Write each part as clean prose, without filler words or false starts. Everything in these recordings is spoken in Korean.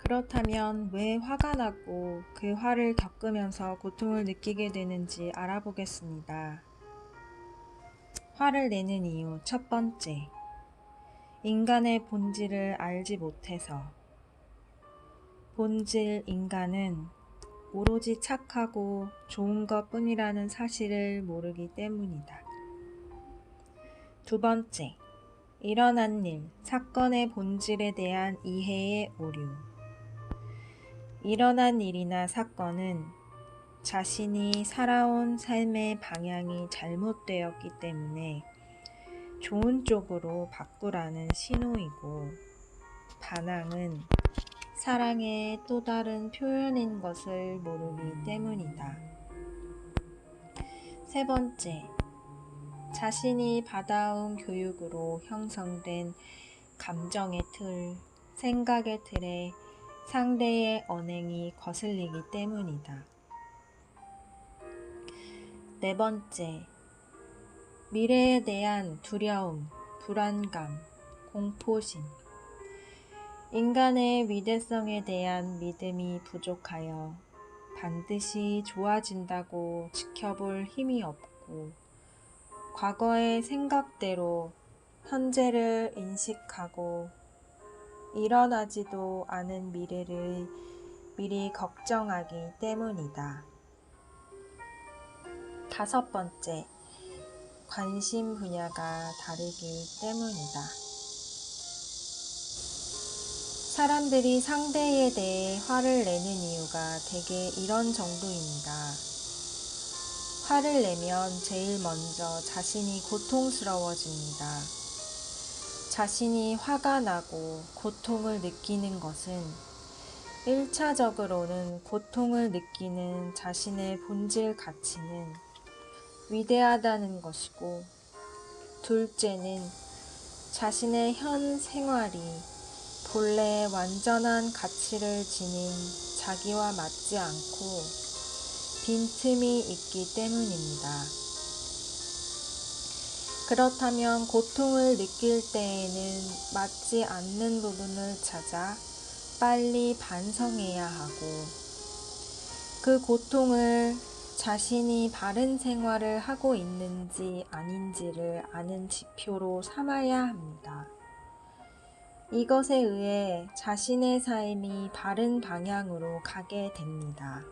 그렇다면 왜 화가 나고 그 화를 겪으면서 고통을 느끼게 되는지 알아보겠습니다. 화를 내는 이유 첫 번째, 인간의 본질을 알지 못해서. 본질 인간은 오로지 착하고 좋은 것 뿐이라는 사실을 모르기 때문이다. 두 번째, 일어난 일, 사건의 본질에 대한 이해의 오류. 일어난 일이나 사건은 자신이 살아온 삶의 방향이 잘못되었기 때문에 좋은 쪽으로 바꾸라는 신호이고, 반항은 사랑의 또 다른 표현인 것을 모르기 때문이다. 세 번째, 자신이 받아온 교육으로 형성된 감정의 틀, 생각의 틀에 상대의 언행이 거슬리기 때문이다. 네 번째, 미래에 대한 두려움, 불안감, 공포심. 인간의 위대성에 대한 믿음이 부족하여 반드시 좋아진다고 지켜볼 힘이 없고, 과거의 생각대로 현재를 인식하고 일어나지도 않은 미래를 미리 걱정하기 때문이다. 다섯 번째, 관심 분야가 다르기 때문이다. 사람들이 상대에 대해 화를 내는 이유가 대개 이런 정도입니다. 화를 내면 제일 먼저 자신이 고통스러워집니다. 자신이 화가 나고 고통을 느끼는 것은 1차적으로는 고통을 느끼는 자신의 본질 가치는 위대하다는 것이고, 둘째는 자신의 현 생활이 본래 완전한 가치를 지닌 자기와 맞지 않고 빈틈이 있기 때문입니다. 그렇다면 고통을 느낄 때에는 맞지 않는 부분을 찾아 빨리 반성해야 하고, 그 고통을 자신이 바른 생활을 하고 있는지 아닌지를 아는 지표로 삼아야 합니다. 이것에 의해 자신의 삶이 바른 방향으로 가게 됩니다.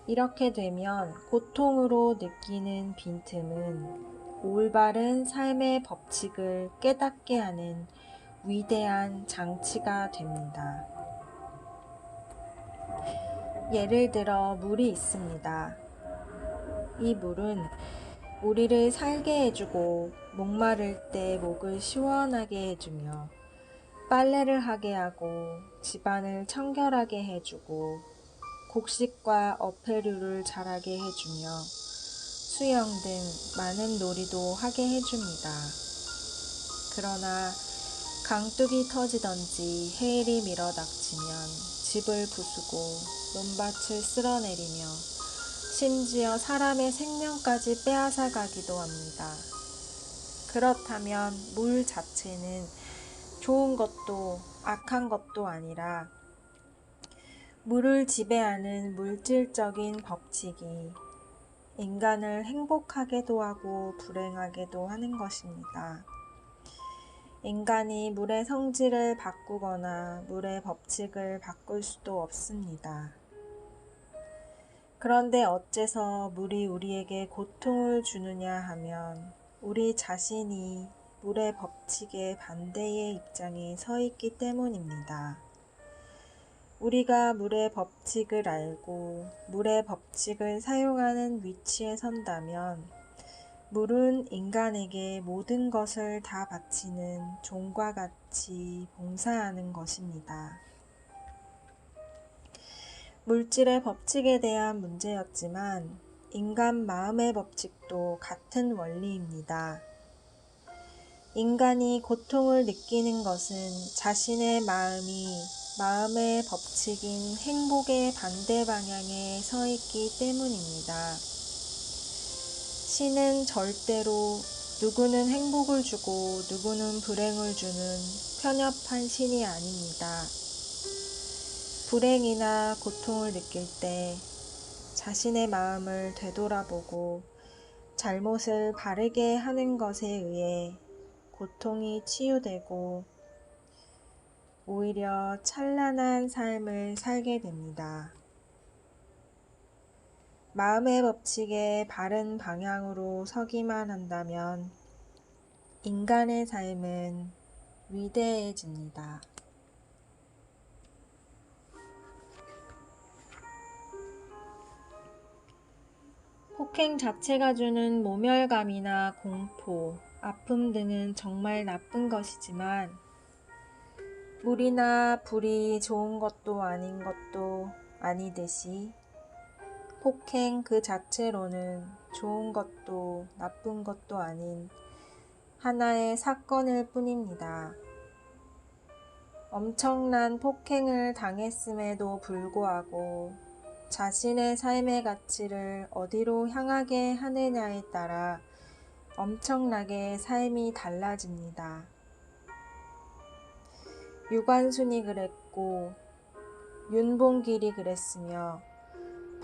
이렇게 되면 고통으로 느끼는 빈틈은 올바른 삶의 법칙을 깨닫게 하는 위대한 장치가 됩니다. 예를 들어 물이 있습니다. 이 물은 우리를 살게 해주고, 목마를 때 목을 시원하게 해주며, 빨래를 하게 하고 집안을 청결하게 해주고, 곡식과 어패류를 자라게 해주며 수영 등 많은 놀이도 하게 해줍니다. 그러나 강둑이 터지던지 해일이 밀어닥치면 집을 부수고 논밭을 쓸어내리며 심지어 사람의 생명까지 빼앗아 가기도 합니다. 그렇다면 물 자체는 좋은 것도 악한 것도 아니라 물을 지배하는 물질적인 법칙이 인간을 행복하게도 하고 불행하게도 하는 것입니다. 인간이 물의 성질을 바꾸거나 물의 법칙을 바꿀 수도 없습니다. 그런데 어째서 물이 우리에게 고통을 주느냐 하면, 우리 자신이 물의 법칙에 반대의 입장에 서 있기 때문입니다. 우리가 물의 법칙을 알고 물의 법칙을 사용하는 위치에 선다면, 물은 인간에게 모든 것을 다 바치는 종과 같이 봉사하는 것입니다. 물질의 법칙에 대한 문제였지만, 인간 마음의 법칙도 같은 원리입니다. 인간이 고통을 느끼는 것은 자신의 마음의 법칙인 행복의 반대 방향에 서 있기 때문입니다. 신은 절대로 누구는 행복을 주고 누구는 불행을 주는 편협한 신이 아닙니다. 불행이나 고통을 느낄 때 자신의 마음을 되돌아보고 잘못을 바르게 하는 것에 의해 고통이 치유되고 오히려 찬란한 삶을 살게 됩니다. 마음의 법칙에 바른 방향으로 서기만 한다면 인간의 삶은 위대해집니다. 폭행 자체가 주는 모멸감이나 공포, 아픔 등은 정말 나쁜 것이지만 물이나 불이 좋은 것도 아닌 것도 아니듯이 폭행 그 자체로는 좋은 것도 나쁜 것도 아닌 하나의 사건일 뿐입니다. 엄청난 폭행을 당했음에도 불구하고 자신의 삶의 가치를 어디로 향하게 하느냐에 따라 엄청나게 삶이 달라집니다. 유관순이 그랬고 윤봉길이 그랬으며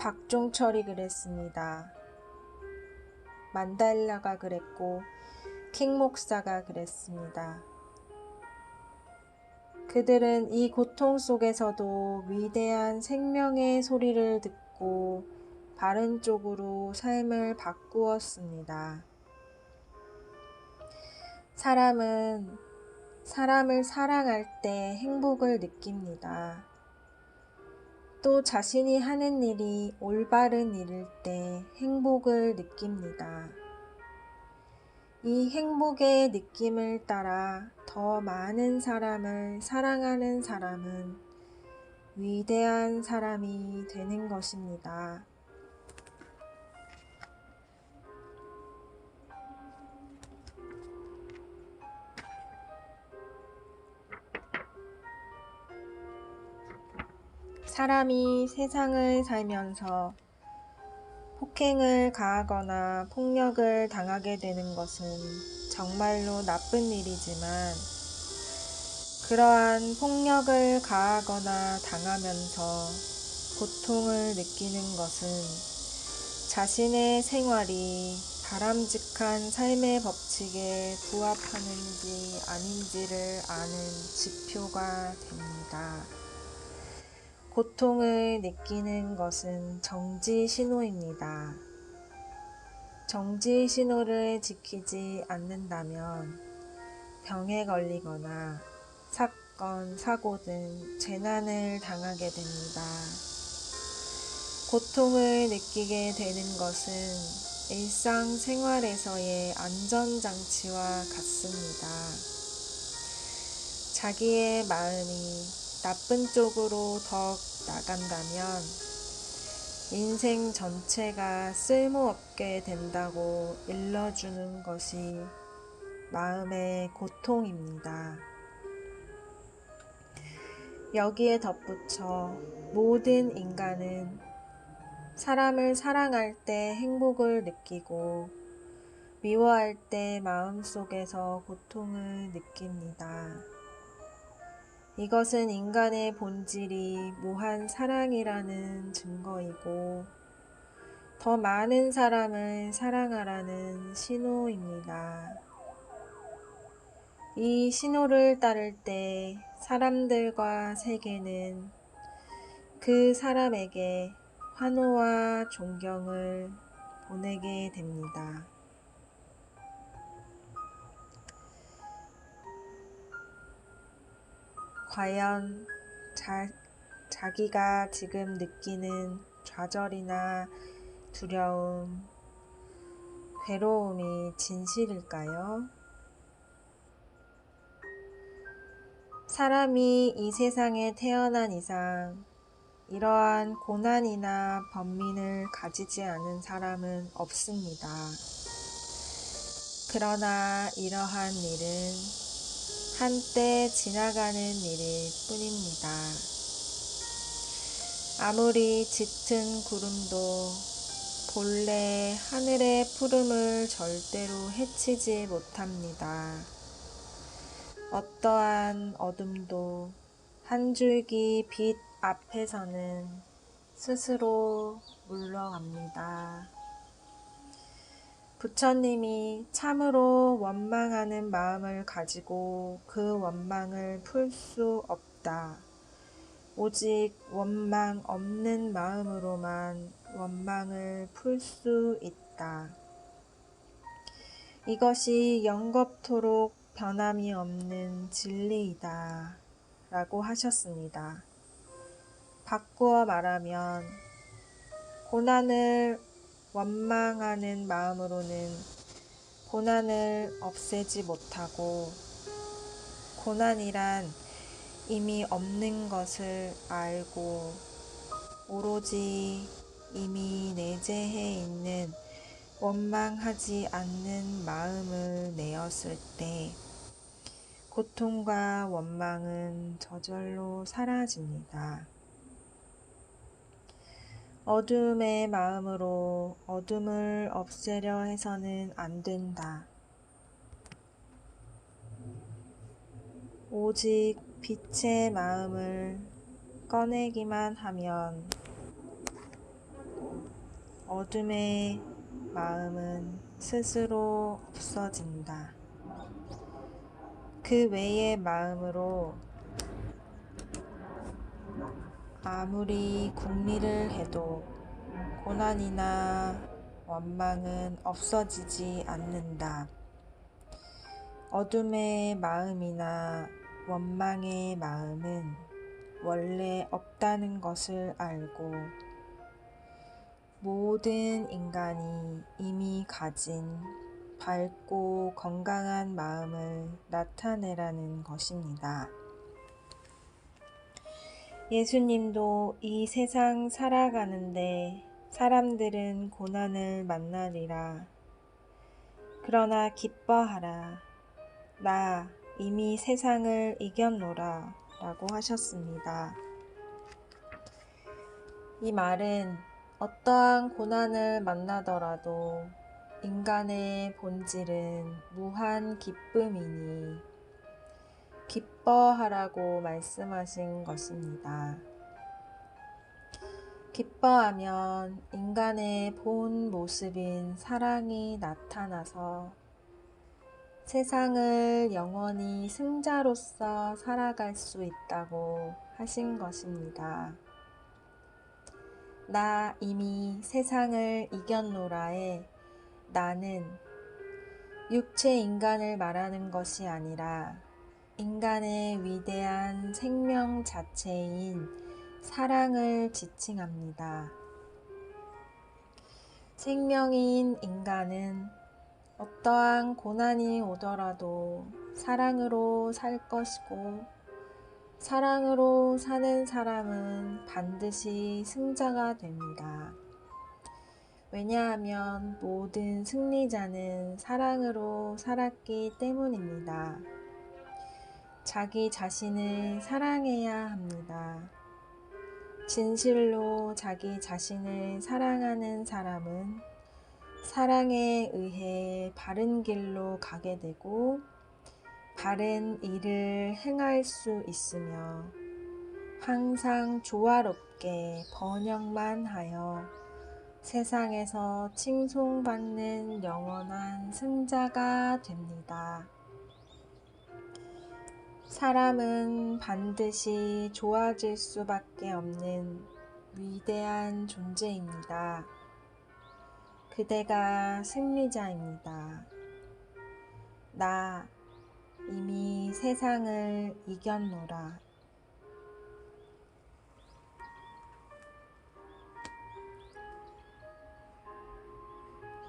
박종철이 그랬습니다. 만달라가 그랬고 킹 목사가 그랬습니다. 그들은 이 고통 속에서도 위대한 생명의 소리를 듣고 바른 쪽으로 삶을 바꾸었습니다. 사람은 사람을 사랑할 때 행복을 느낍니다. 또 자신이 하는 일이 올바른 일일 때 행복을 느낍니다. 이 행복의 느낌을 따라 더 많은 사람을 사랑하는 사람은 위대한 사람이 되는 것입니다. 사람이 세상을 살면서 폭행을 가하거나 폭력을 당하게 되는 것은 정말로 나쁜 일이지만 그러한 폭력을 가하거나 당하면서 고통을 느끼는 것은 자신의 생활이 바람직한 삶의 법칙에 부합하는지 아닌지를 아는 지표가 됩니다. 고통을 느끼는 것은 정지 신호입니다. 정지 신호를 지키지 않는다면 병에 걸리거나 사건, 사고 등 재난을 당하게 됩니다. 고통을 느끼게 되는 것은 일상생활에서의 안전장치와 같습니다. 자기의 마음이 나쁜 쪽으로 더 나간다면 인생 전체가 쓸모없게 된다고 일러주는 것이 마음의 고통입니다. 여기에 덧붙여 모든 인간은 사람을 사랑할 때 행복을 느끼고 미워할 때 마음속에서 고통을 느낍니다. 이것은 인간의 본질이 무한 사랑이라는 증거이고 더 많은 사람을 사랑하라는 신호입니다. 이 신호를 따를 때 사람들과 세계는 그 사람에게 환호와 존경을 보내게 됩니다. 과연 자기가 지금 느끼는 좌절이나 두려움, 괴로움이 진실일까요? 사람이 이 세상에 태어난 이상 이러한 고난이나 번민을 가지지 않은 사람은 없습니다. 그러나 이러한 일은 한때 지나가는 일일 뿐입니다. 아무리 짙은 구름도 본래 하늘의 푸름을 절대로 해치지 못합니다. 어떠한 어둠도 한 줄기 빛 앞에서는 스스로 물러갑니다. 부처님이 참으로 원망하는 마음을 가지고 그 원망을 풀 수 없다. 오직 원망 없는 마음으로만 원망을 풀 수 있다. 이것이 영겁토록 변함이 없는 진리이다. 라고 하셨습니다. 바꾸어 말하면 고난을 원망하는 마음으로는 고난을 없애지 못하고 고난이란 이미 없는 것을 알고 오로지 이미 내재해 있는 원망하지 않는 마음을 내었을 때 고통과 원망은 저절로 사라집니다. 어둠의 마음으로 어둠을 없애려 해서는 안 된다. 오직 빛의 마음을 꺼내기만 하면 어둠의 마음은 스스로 없어진다. 그 외의 마음으로 아무리 궁리를 해도 고난이나 원망은 없어지지 않는다. 어둠의 마음이나 원망의 마음은 원래 없다는 것을 알고 모든 인간이 이미 가진 밝고 건강한 마음을 나타내라는 것입니다. 예수님도 이 세상 살아가는데 사람들은 고난을 만나리라. 그러나 기뻐하라. 나 이미 세상을 이겼노라. 라고 하셨습니다. 이 말은 어떠한 고난을 만나더라도 인간의 본질은 무한 기쁨이니 기뻐하라고 말씀하신 것입니다. 기뻐하면 인간의 본 모습인 사랑이 나타나서 세상을 영원히 승자로서 살아갈 수 있다고 하신 것입니다. 나 이미 세상을 이겼노라에 나는 육체 인간을 말하는 것이 아니라 인간의 위대한 생명 자체인 사랑을 지칭합니다. 생명인 인간은 어떠한 고난이 오더라도 사랑으로 살 것이고 사랑으로 사는 사람은 반드시 승자가 됩니다. 왜냐하면 모든 승리자는 사랑으로 살았기 때문입니다. 자기 자신을 사랑해야 합니다. 진실로 자기 자신을 사랑하는 사람은 사랑에 의해 바른 길로 가게 되고 바른 일을 행할 수 있으며 항상 조화롭게 번영만 하여 세상에서 칭송받는 영원한 승자가 됩니다. 사람은 반드시 좋아질 수밖에 없는 위대한 존재입니다. 그대가 승리자입니다. 나 이미 세상을 이겼노라.